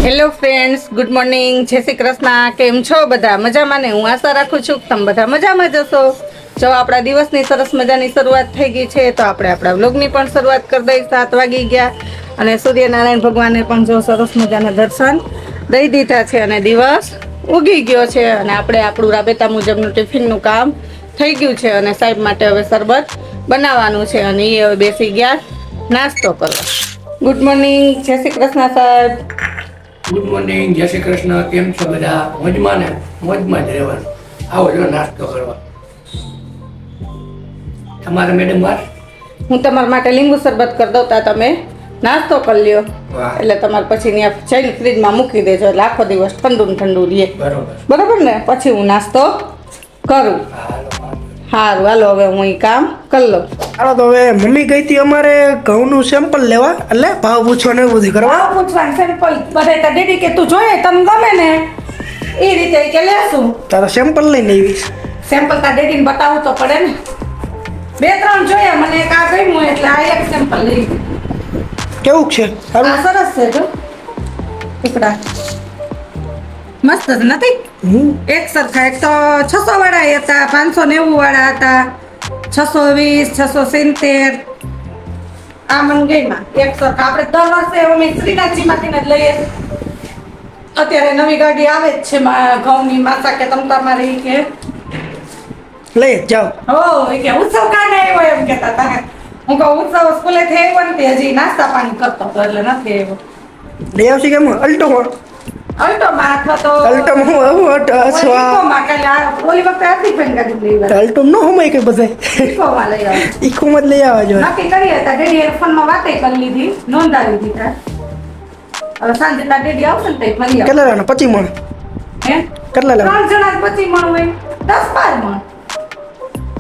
Hello friends, good morning, જય શ્રી કૃષ્ણ. કેમ છો બધા? મજામાં ને? હું આશા રાખું છું કે તમે બધા મજામાં જ હશો. જો આપણા દિવસની સરસ મજાની શરૂઆત થઈ ગઈ છે તો આપણે આપણા વ્લોગની પણ શરૂઆત કરી દઈ. 7 વાગી ગયા અને સૂર્યનારાયણ ભગવાને પણ જો સરસ મજાના દર્શન દઈ દીધા છે અને દિવસ ઉગી ગયો છે અને આપણે આપણું રાબેતા મુજબનું ટિફિનનું કામ થઈ ગયું છે અને સાહેબ માટે હવે શરબત બનાવવાનું છે અને એ હવે બેસી ગયા નાસ્તો કરવા. ગુડ મોર્નિંગ, જય શ્રી કૃષ્ણ સાહેબ. ગુડ મોર્નિંગ, જય શ્રી કૃષ્ણ. કેમ છો બધા? મોજમાં ને? મોજમાં જ રહેવાનું. આવો જો નાસ્તો કરવા. તમારા મેડમ વાત હું તમારા માટે લીંબુ શરબત કરી દઉં તા તમે નાસ્તો કરી લ્યો. વાહ. એટલે તમારે પછી ત્યાં જઈને ફ્રીજમાં મૂકી દેજો એટલે આખો દિવસ ઠંડુ ને ઠંડુ રહે. બરોબર. બરાબર ને? પછી હું નાસ્તો કરું. સારું, હાલો હવે હું એ કામ કરી લઉં. હાલો તો હવે મમ્મી ગઈ હતી અમારે ઘઉંનું સેમ્પલ લેવા, એટલે ભાવ પૂછવા ને એવું બધું કરવા. ભાવ પૂછવાનું સેમ્પલ બધા તા દીદી કે તું જોઈએ તને ગમે ને એ રીતે કે લેશું. તારા સેમ્પલ લઈને આવીશ. સેમ્પલ તા દીદીને બતાવવું તો પડે ને. 2-3 જોયા, મને એક આ ગમ્યું એટલે આ એક સેમ્પલ લઈ. કેવું છે? આ સારું. સરસ છે જો ટુકડા મસ્ત જ નથી? એક સરખા. એક તો 600 વાળા હતા, 590 વાળા હતા, 620, 670. આ મને ગઈમાં એક સરખા. આપણે દર વર્ષે અમે શ્રીનાથજીમાંથી જ લઈએ. અત્યારે નવી ગાડી આવે જ છે ઘઉંની માસા કે તમ તમારે ઈ કે લઈ જ જાઓ. હો ઈ કે ઉત્સવ કાને આવ્યો એમ કહેતા હતા. હું કહું ઉત્સવ સ્કૂલેથી આવ્યો ને તે હજી નાસ્તા પાણી કરતો હતો એટલે નથી આવ્યો. લઈ આવશે કેમ? અલ્ટોમાં. અલ્ટોમાં અથવા તો અલ્ટોમાં હું સ્વા ઇકોમાં કાલે ઓલી વખતે હતી પણ ગાડી લઈ આવ્યા. અલ્ટોમ નો હમાય કે બધાય ઇકોમાં લઈ આવ્યા. ઈકોમાં જ લઈ આવવા જોઈએ. નક્કી કરી હતા ડેડીએ ફોનમાં વાતે કરી લીધી, નોંધાવી દીધા. હવે સાંજે તાર ડેડી આવશે ને તો ફરી આવશે. કેટલા લેવાના? 25 મણ. હે? કેટલા લેવાના? 3 જણા 25 મણ હોય, 10-12 મણ.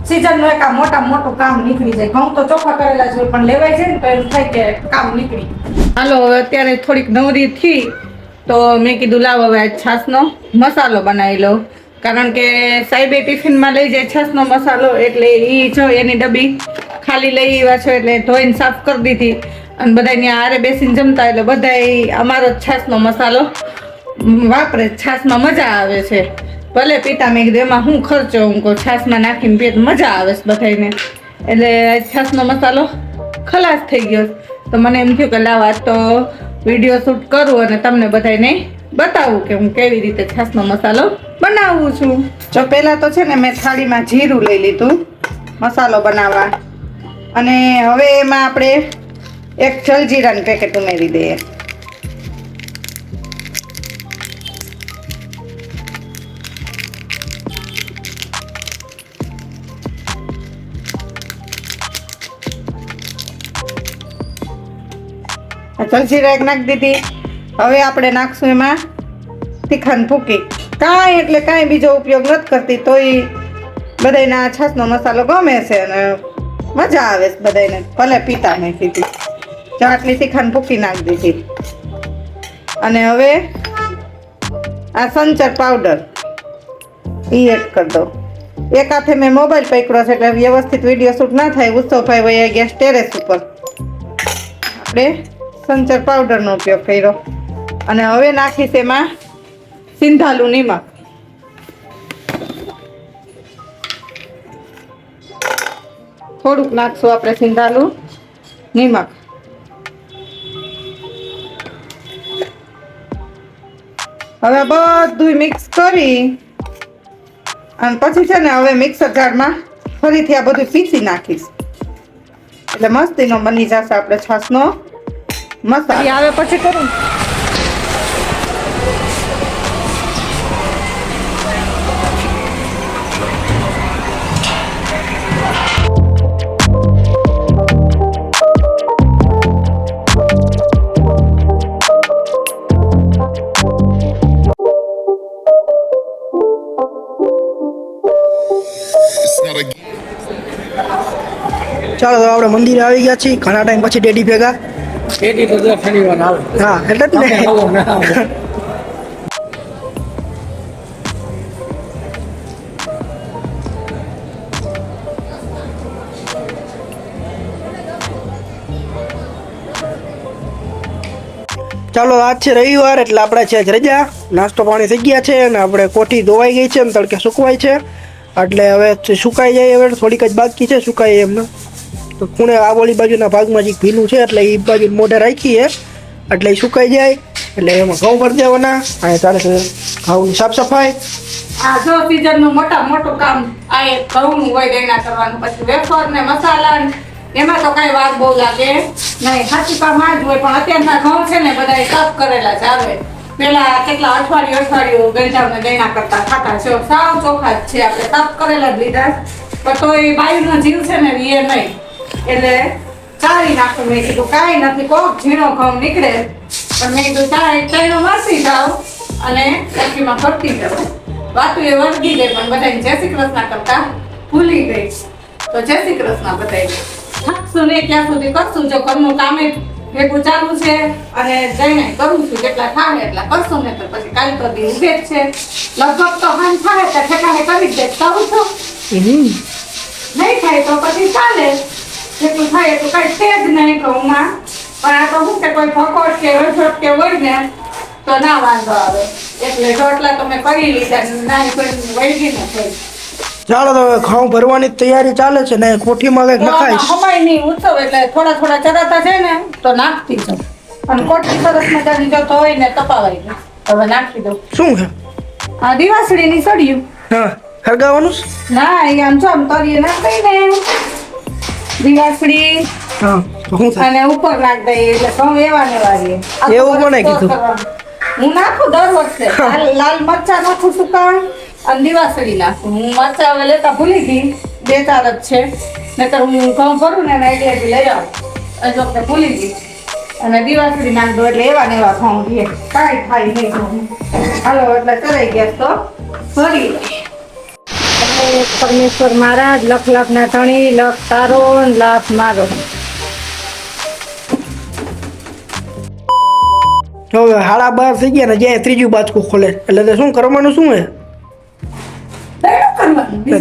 સીઝનનું એક આ મોટું કામ નીકળી જાય. ઘઉં તો ચોખ્ખા કરેલા જ હોય પણ લેવાય છે ને તો એમ થાય કે કામ નીકળી. હાલો હવે અત્યારે થોડીક નવરી થી તો મેં કીધું લાવ હવે આજ છાશનો મસાલો બનાવી લઉં. કારણ કે સાહેબે ટિફિનમાં લઈ જાય છાશનો મસાલો એટલે એ જો એની ડબ્બી ખાલી લઈ આવ્યા છો એટલે ધોઈને સાફ કરી દીધી અને બધા ત્યાં આરે બેસીને જમતા એટલે બધા અમારો જ છાશનો મસાલો વાપરે. છાશમાં મજા આવે છે. ભલે પીતા મેં કીધું એમાં શું ખર્ચો, હું કહું છાશમાં નાખીને પીએ તો મજા આવે છે બધાને. એટલે છાશનો મસાલો ખલાસ થઈ ગયો તો મને એમ થયું કે લાવ આજ તો વિડીયો શૂટ કરું અને તમને બધાને બતાવું કે હું કેવી રીતે છાશનો મસાલો બનાવું છું. જો પહેલાં તો છે ને મેં થાળીમાં જીરું લઈ લીધું મસાલો બનાવવા અને હવે એમાં આપણે એક જલજીરાનું પેકેટ ઉમેરી દઈએ. જલજીરા એક નાખી દીધી. હવે આપણે નાખશું એમાં તીખાન ભૂકી. કાંઈ એટલે કાંઈ બીજો ઉપયોગ નથી કરતી તોય બધાને આ છાશનો મસાલો ગમે છે અને મજા આવે છે બધાને. ભલે પીતા નહીં કીધી. જો આટલી તીખાન ભૂકી નાખી દીધી અને હવે આ સંચર પાવડર એ એડ કરી દો. એક હાથે મેં મોબાઈલ પકડ્યો છે એટલે વ્યવસ્થિત વિડીયો શૂટ ના થાય. ઉત્સવભાઈ વયા ગયા ટેરેસ ઉપર. આપણે સંચર પાવડરનો ઉપયોગ કર્યો અને હવે નાખીશ એમાં સિંધાલું નિમક. થોડુંક નાખશું આપણે સિંધાલું નિમક. હવે બધું મિક્સ કરી અને પછી છે ને હવે મિક્સર જારમાં ફરીથી આ બધું પીસી નાખીશ એટલે મસ્તીનો બની જશે આપણે છાશનો મસાલો. આવે પછી કરું. ચાલો તો આપણે મંદિરે આવી ગયા છીએ ઘણા ટાઈમ પછી ડેડી ભેગા. કેદી તો દર શનિવાર આવે. હા એટલે જ તમે ને. આવો ના આવો. ચાલો આજ છે રવિવાર એટલે આપણે છે આજ રજા. નાસ્તો પાણી થઈ ગયા છે અને આપણે કોઠી ધોવાઈ ગઈ છે અને તડકે સુકવાય છે એટલે હવે સુકાઈ જાય. હવે થોડીક જ બાકી છે સુકાય એમને. તો ખૂણે આ ઓલી બાજુના ભાગમાં જે ભીનું છે એટલે એ બાજુ મોઢે રાખીએ એટલે એ સુકાઈ જાય. એટલે એમાં ઘઉં ભરી દેવાના. અને ચાલે છે ઘઉંની સાફ સફાઈ. આ જો સીઝનનું મોટું કામ આ એક ઘઉંનું હોય દેણા કરવાનું, પછી વેફર ને મસાલા ને એમાં તો કઈ વાર બહુ લાગે નહીં. સાચું કામ આ જ હોય. પણ અત્યારના ઘઉં છે ને બધા સાફ કરેલા જ આવે. પેલા કેટલા અઠવાડિયું ગંજાવને દેણા કરતા ખાતા છે, સાવ ચોખ્ખા જ છે. આપણે સાફ કરેલા જ લીધા, પણ તો એ બાયુનો જીવ છે ને એ નહીં એટલે ચારી નાખું. મેં કીધું કાંઈ નથી, કોક ઝીણો ઘઉં નીકળે, પણ મેં કીધું ચાય ચાયનો માસી જાઓ અને ચક્કીમાં ફરતી જાઓ. વાતું એ વળગી ગઈ, પણ બધાને જય શ્રી કૃષ્ણ કરતા ભૂલી ગઈ. તો જય શ્રી કૃષ્ણ બધાય. થાકશું નહીં ત્યાં સુધી કરશું. જો ઘરનું કામ ભેગું ચાલુ છે અને જઈને કરું છું, જેટલા થાય એટલા કરશું ને તો પછી કાલ તો દી ઉભે જ છે. લગભગ તો હાન થાય તો ઠેકાણે કરી જ દે કરું છું. નહીં થાય તો પછી ચાલે, જેટલું થાય એટલું કઈ છે જ નહીં ઘઉંમાં. પણ આ તો શું કે કોઈ ફકોટ કે વજોટ કે હોય ને તો ના વાંધો આવે. એટલે રોટલા તો મેં કરી લીધા, નાની કોઈ વળગી ન થઈ. ચાલો તો હવે ઘઉં ભરવાની તૈયારી ચાલે છે ને કોઠીમાં કંઈક નખાઈશ. હમાયની ઉત્સવ એટલે થોડા ચરાતા છે ને તો નાખતી જાઉં. અને કોઠી સરસ મજાની જો હોય ને તપાવાઈ ગઈ, હવે નાખી દઉં. શું છે આ દિવાસળીની સળિયું. હા હરગાવાનું છે? ના એ આમ છો આમ તરીએ નાખી ને દિવાસળી. હા તો શું થાય? અને ઉપર નાખ દઈએ એટલે ઘઉં એવા ને વાળીએ. એવું કોણે કીધું? હું નાખું દર વખતે. લાલ મરચા નાખું સુકા અને દિવાસળી નાખું. હું મરચા હવે લેતા ભૂલી ગઈ, 2-4 જ છે. નહીતર હું ઘઉં ભરું ને આઈડિયાથી લઈ આવું. હજુ વખતે ભૂલી ગઈ. અને દિવાસળી નાખ દો એટલે એવા ને એવા ઘઉં દે, કાંઈ થાય નહીં ઘઉં. હાલો એટલે ચડાઈ ગયા તો ભરી લઈએ. પરમેશ્વર મહારાજ લખ ના ધણી, લખ તારો લાખ મારો. હવે 12:30 થઈ ગયા ને જ્યાં ત્રીજું બાચકું ખોલે એટલે તો શું કરવાનું? શું હે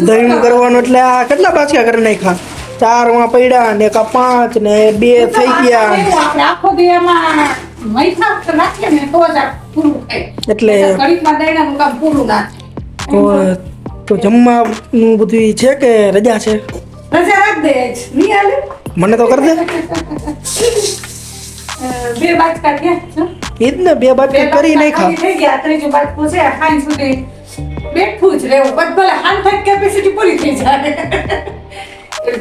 દહીં કરવાનું? એટલે આ કેટલા બાચકા કરી નાખ્યા? 4 માં પડ્યા ને 5 ને 2 થઈ ગયા. આપણે આખો દી એમાં મૈથા નાખીએ ને તો જ આ પૂરું થાય. એટલે ઘડીકમાં દહીંનું કામ પૂરું ના થાય. તો જમવાનું બધું છે કે રજા છે? રજા રાખ દે જ નહીં હાલે. મને તો કરી દે. 2 બાચકા થયા છે. એ જ ને 2 બાચકા કરી નાખ્યા. થઈ ગયા, ત્રીજું બાચકું છે. સાંજ સુધી બેઠું જ રહેવું. બસ ભલે હાન થાય કેપેસિટી પૂરી થઈ જાય.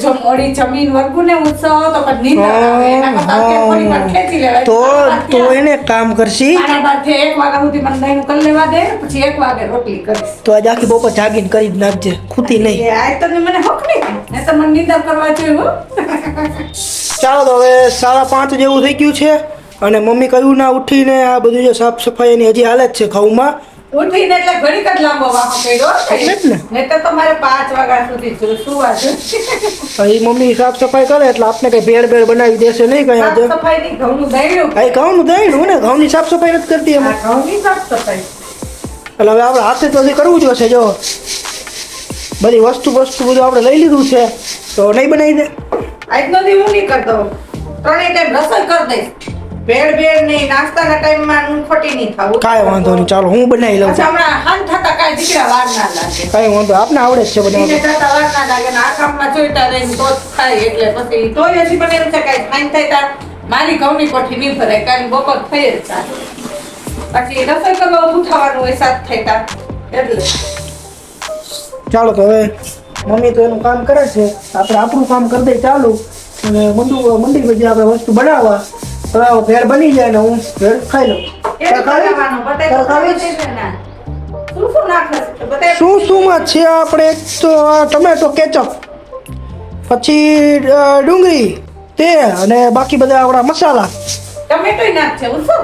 જો મોડી જમીન વર્ગું ને ઉત્સવ તો પછી નીંદર આવે. એના કરતાં અત્યારે થોડી વાર ખેંચી લેવાય. તો એને કામ કરશી. 1 વાગ્યા સુધી મને દહીં કરી લેવા દે, પછી 1 વાગે રોટલી કરીશ. તો આજ આખી બપોર જાગીને કરી જ નાખજે, ખૂતી નહીં. એ આજ તો મને હક નહીં ને, તો મને નીંદર કરવા જોઈએ. ચાલો તો હવે 5:30 જેવું થઈ ગયું છે અને મમ્મી કહ્યું ના ઉઠીને આ બધું જે સાફ સફાઈ એની હજી હાલત છે ઘઉંમાં. ઉઠીને એટલે ઘડીક જ લાંબો વાહો કર્યો. એટલે જ ને. નહીં તો તમારે 5 વાગ્યા સુધી સુવા છે. એ મમ્મી સાફ સફાઈ કરે એટલે આપણે કઈ ભેળ બનાવી દેશે નહીં કઈ આજે. સાફ સફાઈ ની ઘઉંનું દહીંનું. આ ઘઉંનું દહીં ને ઘઉંની સાફ સફાઈ નથી કરતી એમાં. આ ઘઉંની સાફ સફાઈ. એટલે હવે આપણે હાથે તો હજી કરવું જ હશે. જો બધી વસ્તુ બધું આપણે લઈ લીધું છે તો નહીં બનાવી દે. આજનો દી હું નહીં કરતો. 3 ટાઈમ રસોઈ કરી દઈશ. ભેળ નહીં, નાસ્તાના ટાઈમમાં હું ખોટી નહીં થાવું. કાંઈ વાંધો નહીં, ચાલો હું બનાવી લઉં. અચ્છા, હમણાં હાન થતા કાંઈ દીકરા વાર ના લાગે. કાંઈ વાંધો, આપને આવડે જ છે એને બનાવવાનું. થતા વાર ના લાગે ને આ કામમાં જોઈતા રહીને તો જ થાય. એટલે પછી તોય હજી મને એમ છે કે હાન થાય તા મારી ઘઉંની કોઠી નહીં ભરાય, કારણ બપોર થઈ જ જાય. પછી રસોઈ કરવા ઊભું થવાનું હોય 7 થઈ તા એટલે. ચાલો તો હવે મમ્મી તો એનું કામ કરે છે, આપણે આપણું કામ કરી દઈએ ચાલુ. અને મંડી પછી આપણે વસ્તુ બનાવવા. હવે ભેળ બની જાય ને હું ભેળ ખાઈ લઉં. શું છે આપણે? તો ટમેટો કેચઅપ, પછી ડુંગળી, તેલ અને બાકી બધા આપણા મસાલા. ટમેટો નાખશે ઉસો.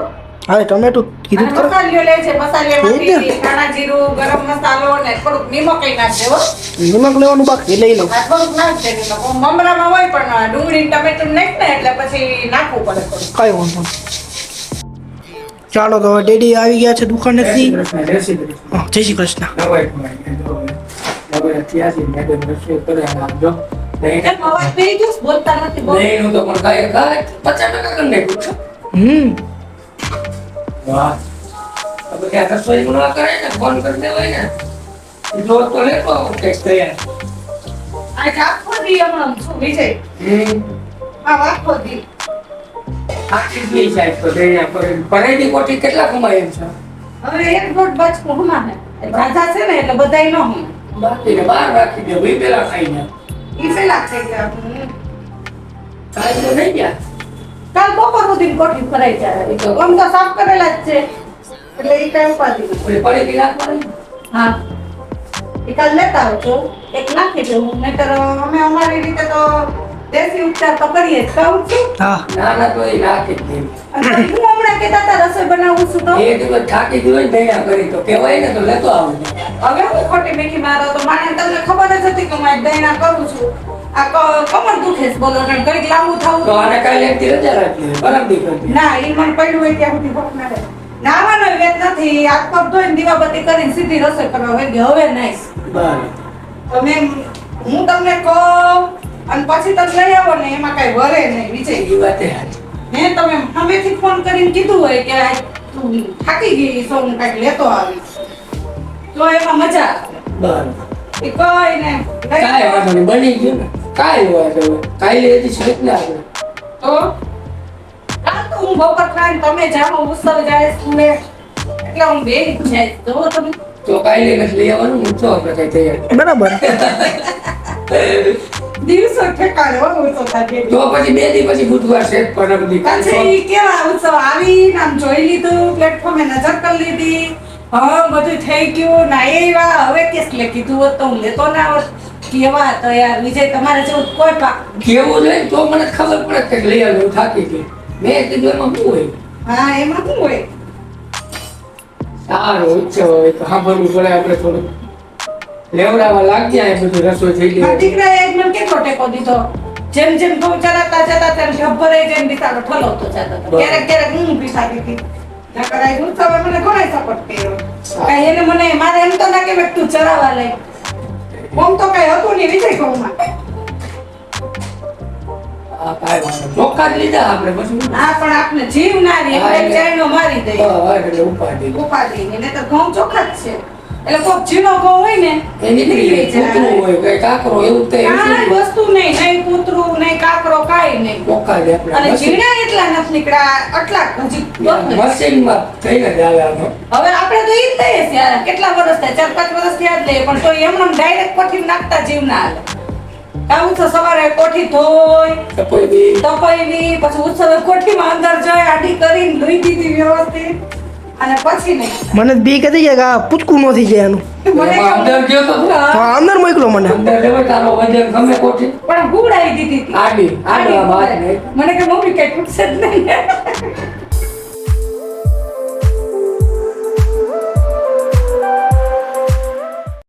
હા ટમેટું કીધું ખરું. મસાલીઓ લે છે, મસાલીયામાં ધાણા જીરું, ગરમ મસાલો ને થોડુંક નિમક નાખશે હો. નિમક લેવાનું બાકી લઈ લઉં. થોડુંક નાખશે નિમક. મમરામાં હોય પણ ડુંગળી ટમેટું નાખ ને એટલે પછી નાખવું પડે થોડું. કઈ વાંધો નહીં. ચાલો તો હવે ડેડી આવી ગયા છે દુકાનેથી. જય શ્રી કૃષ્ણ. હા જય શ્રી કૃષ્ણ. હવે ત્યાંથી મેડમ રસોઈ કરે આમ જો. કેમ અવાજ થઈ ગયો? બોલતા નથી બોલ. દહીંનું તો પણ કાંઈ 50% કરી નાખ્યું છે. વાહ તો પછી આ રસોઈ ન કરે ને ફોન કરી દેવાય ને જો તો લેતો આવું ટેક્સ તૈયાર આ આખો દી હમણાં શું વિજય આ આખો દી આખી ગઈ સાહેબ તો પરેડી કોઠી કેટલા કમાય એમ છે હવે એક દોઢ બચકું હમણાં ને રાજા છે ને એટલે બધાય ન હું બાકીને બહાર રાખી દે ભાઈ પેલા ખાઈને ઈ પેલા થઈ ગયા કાંઈ તો નહીં ગયા કાલ બપોર સુધી કોઠી ભરાઈ જાય આમ તો સાફ કરેલા જ છે એટલે ઈ કઈ ઉપાધિ નથી. ઓલી પરેડી રાખવાની હા ઈ કાલ લેતા આવજો એક નાખી દઉં નહીતર અમે અમારી રીતે તો દેશી ઉપચાર તો કરીએ જ કહું છું હા ના ના તો એ રાખી જ દેવી અને પછી હું હમણાં કહેતા હતા રસોઈ બનાવું છું તો એ દિવસ થાકી ગયો ને દયા કરી તો કહેવાય ને તો લેતો આવું હવે હું ખોટી મેથી મારો તો માને તમને ખબર જ હતી કે હું દૈણા કરું છું આ કમર દુખે છે બોલો ને ઘડીક લાંબુ થવું તો આને કાલે એકથી રજા રાખી બરાબર કરતી ના ઈ મને પડ્યું હોય ત્યાં સુધી ભૂખ ના રહે નાવાનો વેત નથી હાથ પગ ધોઈને દીવાબત્તી કરીને સીધી રસોઈ કરવા હોય હવે નહીં બરાબર તમે હું તમને કહું અને પછી તમે લઈ આવો ને એમાં કઈ વરે નહીં વિજય એ વાત એ સાચી. મેં તમે હમેથી ફોન કરીને કીધું હોય કે આ તું થાકી ગઈ છો હું કઈક લેતો આવીશ તો એમાં મજા આવે બરાબર એ કઈ ને કાંઈ વાંધો નહીં બની ગયું ને કાંઈ વાંધો નહીં કાલે એથી શીખ ના આપણે તો કાલ તો હું બપોર ખાઈને તમે જાઓ ઉત્સવ જાય સ્કૂલે એટલે હું બે જાય તો તમે તો કાલે નથી લઈ આવવાનું હું તો આપણે કઈ તૈયાર બરાબર દિવસો ઠેકાણે હો ઉત્સવ થાય તો પછી બે દી પછી બુધવાર છે પરમ દી પછી કેવા ઉત્સવ આવીને આમ જોઈ લીધું પ્લેટફોર્મે નજર કરી લીધી હા બધું થઈ ગયું ના એવા હવે કેસ લે કીધું હોત તો હું લેતો ના હોત કેવા તો યાર વિજય તમારે જેવું કોઈ પાક કેવું જોઈએ તો મને ખબર પડે કે લઈ આવ્યો થાકી ગઈ મેં કીધું એમાં શું હોય હા એમાં શું હોય સારું ઉત્સવ હોય તો સાંભળવું પડે આપણે થોડું લેવડાવા લાગી જાય બધું રસોઈ થઈ મારા ગઈ દીકરાએ મને કેટલો ટેકો દીધો જેમ જેમ ઘઉં ચરાતા જતા તેમ ગભરાઈ જેમ બિચારો ઠલવતો જતો હતો બરાબર. ક્યારેક ક્યારેક હું પીસાતી હતી નકર આ ઉત્સવે મને ઘણો સપોર્ટ કર્યો કાંઈ એને મને મારે એમ તો ના કે તું ચરાવવા લઈ ઓમ તો કઈ હતું નહીં વિજય ઘઉંમાં હા કાંઈ વાંધો નહીં. ચોખ્ખા જ લીધા આપણે પછી હા પણ આપણે જીવ ના રહે હા, એક એટલે- ચાઈનો મારી દે એટલે ઉપાધિ ઉપાધિ ને તો ઘઉં ચોખ્ખા જ છે એટલે કોક ઝીણો ઘઉં હોય ને એ નીકળી જાય કૂતરું હોય કઈ કાકરો એવું તે કાંઈ વસ્તુ નહીં નહીં કૂતરું નહીં કાકરો કાંઈ નહીં ચોખ્ખા જ આપણે અને ઝીણા એટલા નથી નીકળ્યા આટલા હજી વધુ. મશીનમાં થઈને જ આવે આમાં. હવે આપણે તો ઈ જ લઈએ છીએ યાર. કેટલા વર્ષ થયા 4-5 વર્ષ થયા જ લઈએ પણ તો એમને ડાયરેક્ટ કોઠી નાખતા જીવ ના હાલે આવું તો સવારે કોઠી ધોઈ તો કોઈ બી તપાઈવી પછી ઉત્સવે કોઠીમાં અંદર જઈ આડી કરીને ધોઈ દીધી વ્યવસ્થિત અને પછી નહીં મને બી કહેતી કે આ પૂચકું નથી જાય એનું મને એમાં અંદર ગયો તો ખરા. તો અંદર મોકલો મને અંદર જવે તારો વજન ગમે કોઠી પણ ગુડાઈ દીધી હતી આડી આડવા વાત નહીં મને કે મમ્મી કઈ તૂટશે જ નહીં